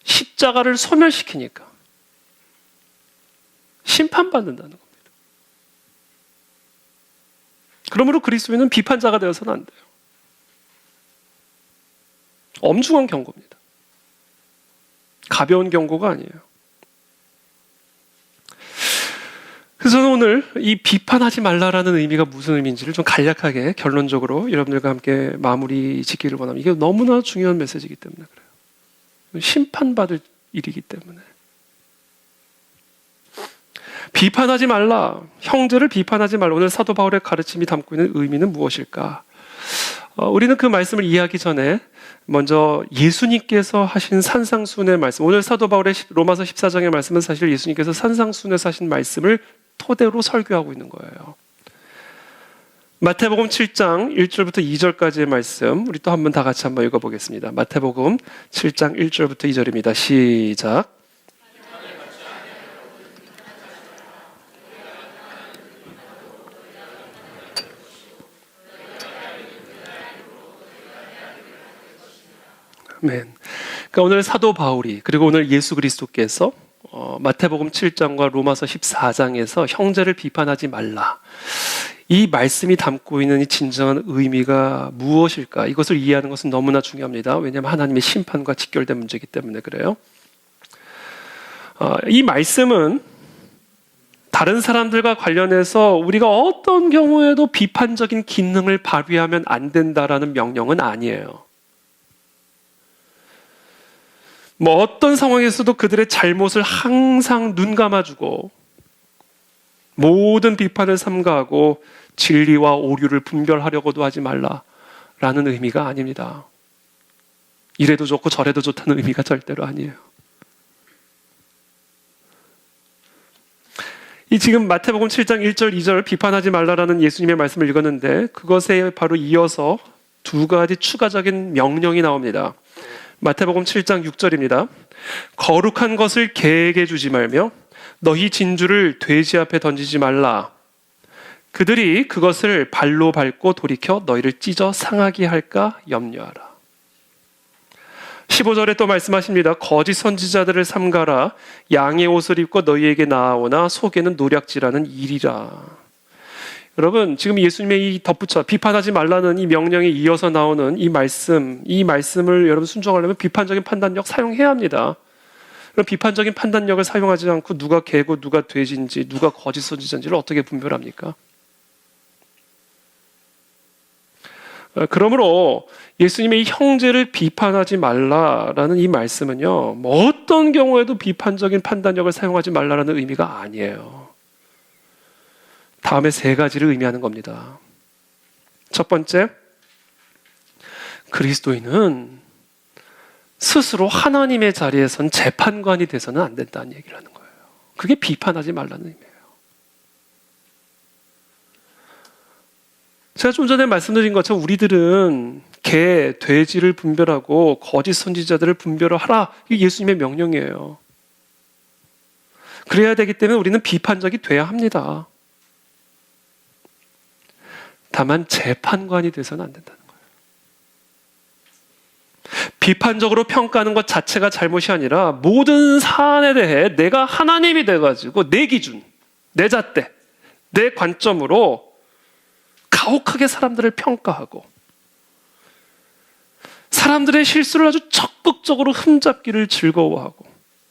십자가를 소멸시키니까. 심판받는다는 겁니다. 그러므로 그리스도인은 비판자가 되어서는 안 돼요. 엄중한 경고입니다. 가벼운 경고가 아니에요. 그래서 저는 오늘 이 비판하지 말라라는 의미가 무슨 의미인지를 좀 간략하게 결론적으로 여러분들과 함께 마무리 짓기를 원합니다. 이게 너무나 중요한 메시지이기 때문에 그래요. 심판받을 일이기 때문에. 비판하지 말라. 형제를 비판하지 말라. 오늘 사도 바울의 가르침이 담고 있는 의미는 무엇일까? 우리는 그 말씀을 이해하기 전에 먼저 예수님께서 하신 산상순의 말씀, 오늘 사도 바울의 로마서 14장의 말씀은 사실 예수님께서 산상순에서 하신 말씀을 토대로 설교하고 있는 거예요. 마태복음 7장 1절부터 2절까지의 말씀 우리 또 한번 다 같이 한번 읽어보겠습니다. 마태복음 7장 1절부터 2절입니다. 시작. 아멘. 그러니까 오늘 사도 바울이 그리고 오늘 예수 그리스도께서 마태복음 7장과 로마서 14장에서 형제를 비판하지 말라. 이 말씀이 담고 있는 이 진정한 의미가 무엇일까? 이것을 이해하는 것은 너무나 중요합니다. 왜냐하면 하나님의 심판과 직결된 문제이기 때문에 그래요. 이 말씀은 다른 사람들과 관련해서 우리가 어떤 경우에도 비판적인 기능을 발휘하면 안 된다라는 명령은 아니에요. 뭐 어떤 상황에서도 그들의 잘못을 항상 눈 감아주고 모든 비판을 삼가하고 진리와 오류를 분별하려고도 하지 말라라는 의미가 아닙니다. 이래도 좋고 저래도 좋다는 의미가 절대로 아니에요. 이 지금 마태복음 7장 1절 2절 비판하지 말라라는 예수님의 말씀을 읽었는데 그것에 바로 이어서 두 가지 추가적인 명령이 나옵니다. 마태복음 7장 6절입니다. 거룩한 것을 개에게 주지 말며 너희 진주를 돼지 앞에 던지지 말라. 그들이 그것을 발로 밟고 돌이켜 너희를 찢어 상하게 할까 염려하라. 15절에 또 말씀하십니다. 거짓 선지자들을 삼가라. 양의 옷을 입고 너희에게 나아오나 속에는 노략질하는 일이라. 여러분 지금 예수님의 이 덧붙여 비판하지 말라는 이 명령에 이어서 나오는 이 말씀을 여러분 순종하려면 비판적인 판단력 사용해야 합니다. 그럼 비판적인 판단력을 사용하지 않고 누가 개고 누가 돼지인지 누가 거짓 선지자인지를 어떻게 분별합니까? 그러므로 예수님의 이 형제를 비판하지 말라라는 이 말씀은요, 뭐 어떤 경우에도 비판적인 판단력을 사용하지 말라라는 의미가 아니에요. 다음에 세 가지를 의미하는 겁니다. 첫 번째, 그리스도인은 스스로 하나님의 자리에 선 재판관이 돼서는 안 된다는 얘기를 하는 거예요. 그게 비판하지 말라는 의미예요. 제가 좀 전에 말씀드린 것처럼 우리들은 개, 돼지를 분별하고 거짓 선지자들을 분별하라. 이게 예수님의 명령이에요. 그래야 되기 때문에 우리는 비판적이 돼야 합니다. 다만 재판관이 돼서는 안 된다는 거예요. 비판적으로 평가하는 것 자체가 잘못이 아니라 모든 사안에 대해 내가 하나님이 돼가지고 내 기준, 내 잣대, 내 관점으로 가혹하게 사람들을 평가하고 사람들의 실수를 아주 적극적으로 흠잡기를 즐거워하고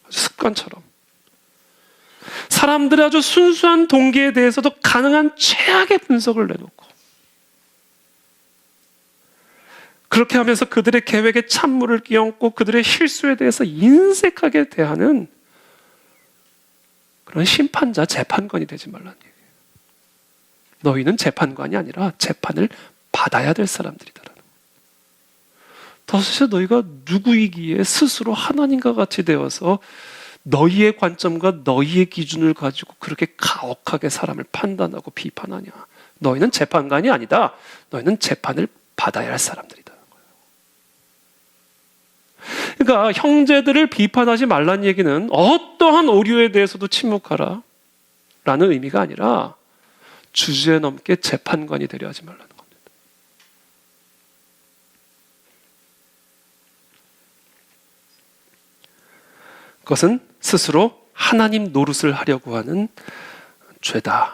아주 습관처럼 사람들의 아주 순수한 동기에 대해서도 가능한 최악의 분석을 내놓고 그렇게 하면서 그들의 계획에 찬물을 끼얹고 그들의 실수에 대해서 인색하게 대하는 그런 심판자, 재판관이 되지 말라는 얘기예요. 너희는 재판관이 아니라 재판을 받아야 될 사람들이다라는 거예요. 도대체 너희가 누구이기에 스스로 하나님과 같이 되어서 너희의 관점과 너희의 기준을 가지고 그렇게 가혹하게 사람을 판단하고 비판하냐. 너희는 재판관이 아니다. 너희는 재판을 받아야 할 사람들이다. 그러니까 형제들을 비판하지 말라는 얘기는 어떠한 오류에 대해서도 침묵하라 라는 의미가 아니라 주제넘게 재판관이 되려 하지 말라는 겁니다. 그것은 스스로 하나님 노릇을 하려고 하는 죄다.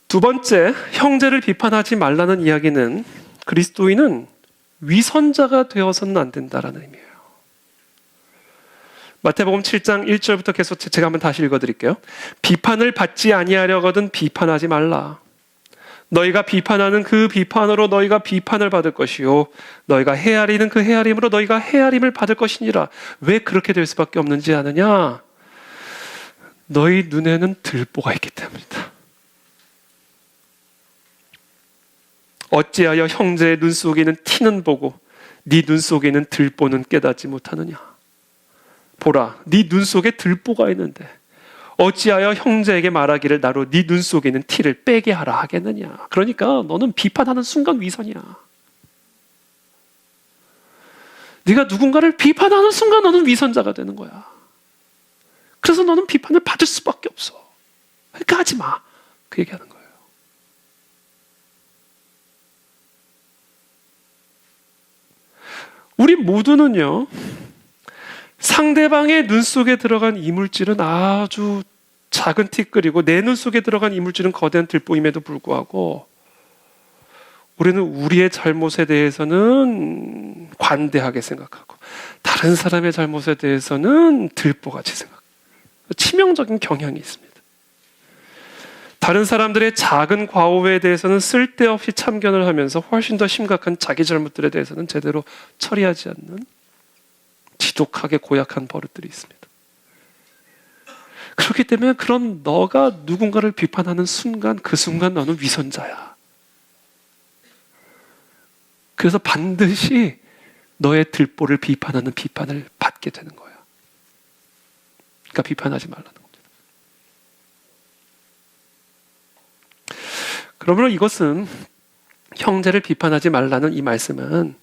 두 번째, 형제를 비판하지 말라는 이야기는 그리스도인은 위선자가 되어서는 안 된다라는 의미예요. 마태복음 7장 1절부터 계속 제가 한번 다시 읽어드릴게요. 비판을 받지 아니하려거든 비판하지 말라. 너희가 비판하는 그 비판으로 너희가 비판을 받을 것이요 너희가 헤아리는 그 헤아림으로 너희가 헤아림을 받을 것이니라. 왜 그렇게 될 수밖에 없는지 아느냐? 너희 눈에는 들보가 있기 때문이다. 어찌하여 형제의 눈 속에 있는 티는 보고 네 눈 속에 있는 들보는 깨닫지 못하느냐? 보라, 네 눈 속에 들보가 있는데 어찌하여 형제에게 말하기를 나로 네 눈 속에 있는 티를 빼게 하라 하겠느냐? 그러니까 너는 비판하는 순간 위선이야. 네가 누군가를 비판하는 순간 너는 위선자가 되는 거야. 그래서 너는 비판을 받을 수밖에 없어. 그러니까 하지 마. 그 얘기하는 거예요. 우리 모두는요, 상대방의 눈 속에 들어간 이물질은 아주 작은 티끌이고 내 눈 속에 들어간 이물질은 거대한 들보임에도 불구하고 우리는 우리의 잘못에 대해서는 관대하게 생각하고 다른 사람의 잘못에 대해서는 들보같이 생각해요. 치명적인 경향이 있습니다. 다른 사람들의 작은 과오에 대해서는 쓸데없이 참견을 하면서 훨씬 더 심각한 자기 잘못들에 대해서는 제대로 처리하지 않는 지독하게 고약한 버릇들이 있습니다. 그렇기 때문에 그런 너가 누군가를 비판하는 순간 그 순간 너는 위선자야. 그래서 반드시 너의 들보를 비판하는 비판을 받게 되는 거야. 그러니까 비판하지 말라는 겁니다. 그러므로 이것은 형제를 비판하지 말라는 이 말씀은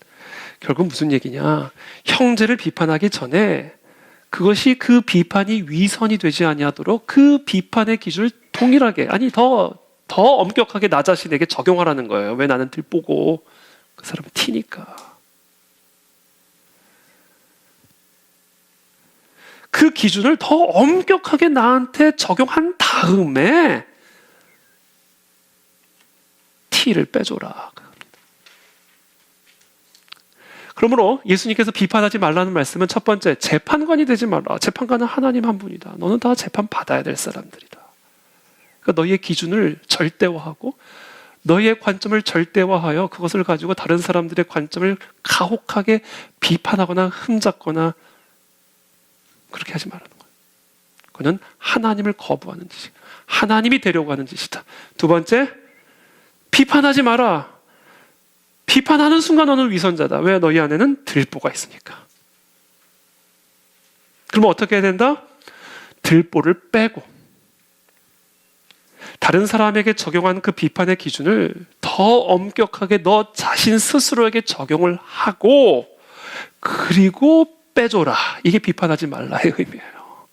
결국 무슨 얘기냐? 형제를 비판하기 전에 그것이 그 비판이 위선이 되지 아니하도록 그 비판의 기준을 동일하게, 아니 더 엄격하게 나 자신에게 적용하라는 거예요. 왜 나는 들보고 그 사람은 티니까. 그 기준을 더 엄격하게 나한테 적용한 다음에 티를 빼줘라. 그러므로 예수님께서 비판하지 말라는 말씀은 첫 번째, 재판관이 되지 말라. 재판관은 하나님 한 분이다. 너는 다 재판 받아야 될 사람들이다. 그러니까 너희의 기준을 절대화하고 너희의 관점을 절대화하여 그것을 가지고 다른 사람들의 관점을 가혹하게 비판하거나 흠잡거나 그렇게 하지 말라는 거예요. 그는 하나님을 거부하는 짓이다. 하나님이 되려고 하는 짓이다. 두 번째, 비판하지 마라. 비판하는 순간 너는 위선자다. 왜? 너희 안에는 들보가 있으니까. 그러면 어떻게 해야 된다? 들보를 빼고 다른 사람에게 적용한 그 비판의 기준을 더 엄격하게 너 자신 스스로에게 적용을 하고 그리고 빼줘라. 이게 비판하지 말라의 의미예요.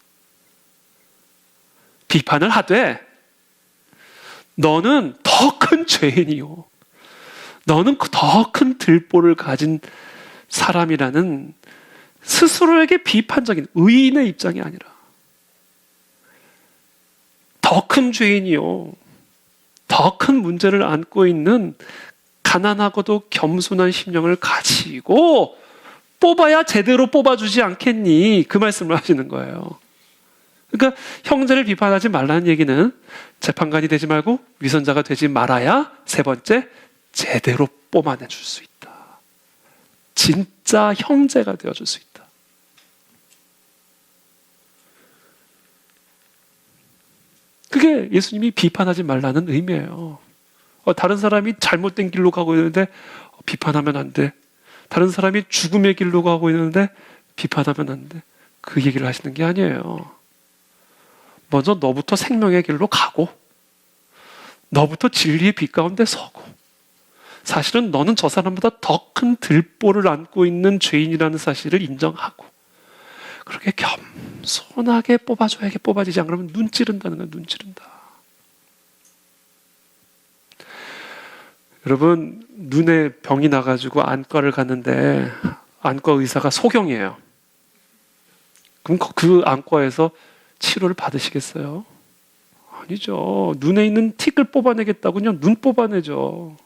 비판을 하되 너는 더 큰 죄인이요. 너는 더 큰 들보를 가진 사람이라는 스스로에게 비판적인 의인의 입장이 아니라 더 큰 죄인이요. 더 큰 문제를 안고 있는 가난하고도 겸손한 심령을 가지고 뽑아야 제대로 뽑아주지 않겠니? 그 말씀을 하시는 거예요. 그러니까 형제를 비판하지 말라는 얘기는 재판관이 되지 말고 위선자가 되지 말아야 세 번째, 제대로 뽑아내줄 수 있다. 진짜 형제가 되어줄 수 있다. 그게 예수님이 비판하지 말라는 의미예요. 다른 사람이 잘못된 길로 가고 있는데 비판하면 안 돼. 다른 사람이 죽음의 길로 가고 있는데 비판하면 안 돼. 그 얘기를 하시는 게 아니에요. 먼저 너부터 생명의 길로 가고 너부터 진리의 빛 가운데 서고 사실은 너는 저 사람보다 더 큰 들보를 안고 있는 죄인이라는 사실을 인정하고 그렇게 겸손하게 뽑아줘야 뽑아지지 않으면 눈 찌른다는 거예요. 눈 찌른다. 여러분 눈에 병이 나가지고 안과를 갔는데 안과 의사가 소경이에요. 그럼 그 안과에서 치료를 받으시겠어요? 아니죠. 눈에 있는 틱을 뽑아내겠다고 그냥 눈 뽑아내죠.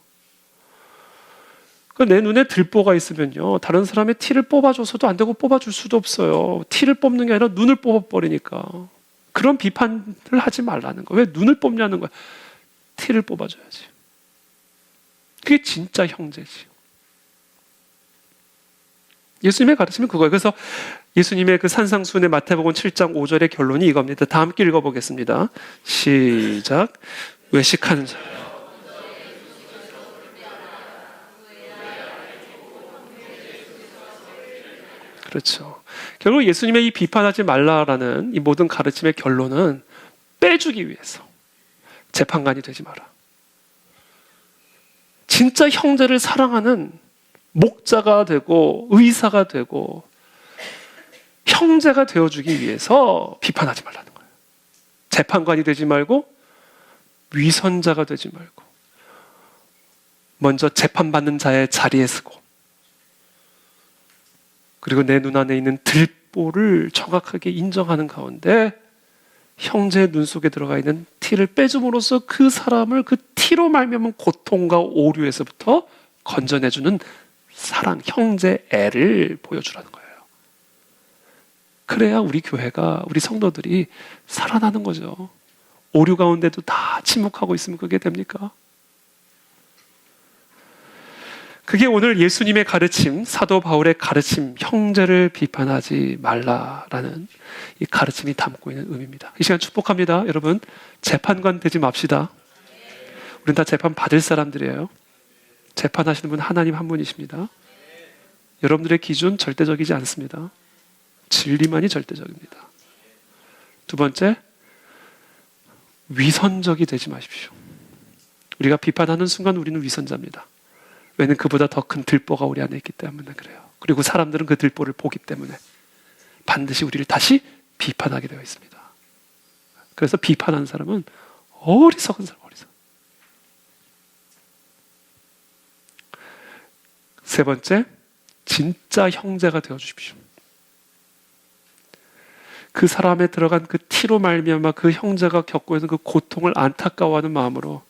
내 눈에 들보가 있으면요, 다른 사람의 티를 뽑아줘서도 안 되고 뽑아줄 수도 없어요. 티를 뽑는 게 아니라 눈을 뽑아버리니까. 그런 비판을 하지 말라는 거예요. 왜 눈을 뽑냐는 거야. 티를 뽑아줘야지. 그게 진짜 형제지. 예수님의 가르침은 그거예요. 그래서 예수님의 그 산상수훈의 마태복음 7장 5절의 결론이 이겁니다. 다 함께 읽어보겠습니다. 시작. 외식하는 자. 그렇죠. 결국 예수님의 이 비판하지 말라라는 이 모든 가르침의 결론은 빼주기 위해서 재판관이 되지 마라. 진짜 형제를 사랑하는 목자가 되고 의사가 되고 형제가 되어주기 위해서 비판하지 말라는 거예요. 재판관이 되지 말고 위선자가 되지 말고 먼저 재판받는 자의 자리에 서고 그리고 내 눈 안에 있는 들보를 정확하게 인정하는 가운데 형제의 눈 속에 들어가 있는 티를 빼줌으로써 그 사람을 그 티로 말미암은 고통과 오류에서부터 건져내주는 사랑, 형제애를 보여주라는 거예요. 그래야 우리 교회가, 우리 성도들이 살아나는 거죠. 오류 가운데도 다 침묵하고 있으면 그게 됩니까? 그게 오늘 예수님의 가르침, 사도 바울의 가르침, 형제를 비판하지 말라라는 이 가르침이 담고 있는 의미입니다. 이 시간 축복합니다. 여러분, 재판관 되지 맙시다. 우린 다 재판 받을 사람들이에요. 재판하시는 분 하나님 한 분이십니다. 여러분들의 기준 절대적이지 않습니다. 진리만이 절대적입니다. 두 번째, 위선적이 되지 마십시오. 우리가 비판하는 순간 우리는 위선자입니다. 왜냐하면 그보다 더 큰 들보가 우리 안에 있기 때문에 그래요. 그리고 사람들은 그 들보를 보기 때문에 반드시 우리를 다시 비판하게 되어 있습니다. 그래서 비판하는 사람은 어리석은 사람, 어리석은. 세 번째, 진짜 형제가 되어 주십시오. 그 사람에 들어간 그 티로 말미암아 그 형제가 겪고 있는 그 고통을 안타까워하는 마음으로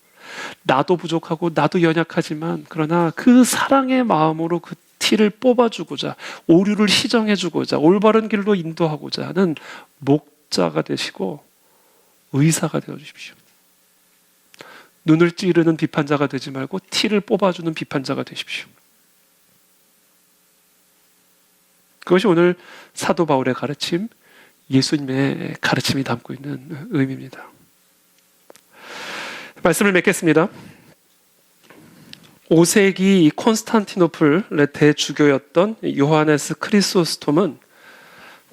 나도 부족하고 나도 연약하지만 그러나 그 사랑의 마음으로 그 티를 뽑아주고자 오류를 시정해주고자 올바른 길로 인도하고자 하는 목자가 되시고 의사가 되어주십시오. 눈을 찌르는 비판자가 되지 말고 티를 뽑아주는 비판자가 되십시오. 그것이 오늘 사도 바울의 가르침, 예수님의 가르침이 담고 있는 의미입니다. 말씀을 맺겠습니다. 5세기 콘스탄티노플의 대주교였던 요하네스 크리소스톰은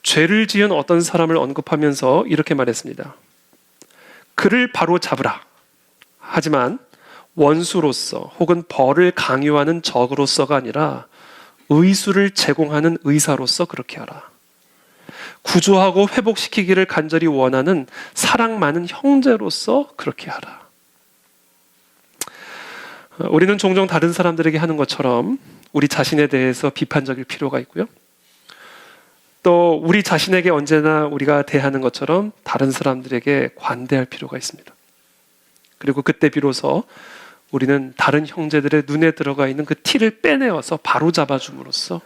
죄를 지은 어떤 사람을 언급하면서 이렇게 말했습니다. 그를 바로 잡으라. 하지만 원수로서 혹은 벌을 강요하는 적으로서가 아니라 의수를 제공하는 의사로서 그렇게 하라. 구조하고 회복시키기를 간절히 원하는 사랑 많은 형제로서 그렇게 하라. 우리는 종종 다른 사람들에게 하는 것처럼 우리 자신에 대해서 비판적일 필요가 있고요. 또 우리 자신에게 언제나 우리가 대하는 것처럼 다른 사람들에게 관대할 필요가 있습니다. 그리고 그때 비로소 우리는 다른 형제들의 눈에 들어가 있는 그 티를 빼내어서 바로 잡아줌으로써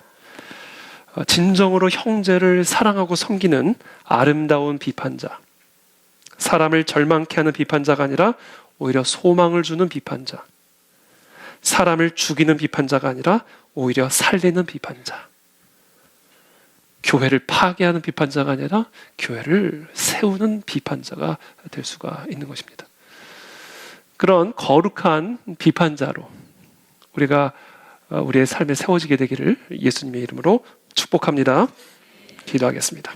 진정으로 형제를 사랑하고 섬기는 아름다운 비판자, 사람을 절망케 하는 비판자가 아니라 오히려 소망을 주는 비판자, 사람을 죽이는 비판자가 아니라 오히려 살리는 비판자, 교회를 파괴하는 비판자가 아니라 교회를 세우는 비판자가 될 수가 있는 것입니다. 그런 거룩한 비판자로 우리가 우리의 삶에 세워지게 되기를 예수님의 이름으로 축복합니다. 기도하겠습니다.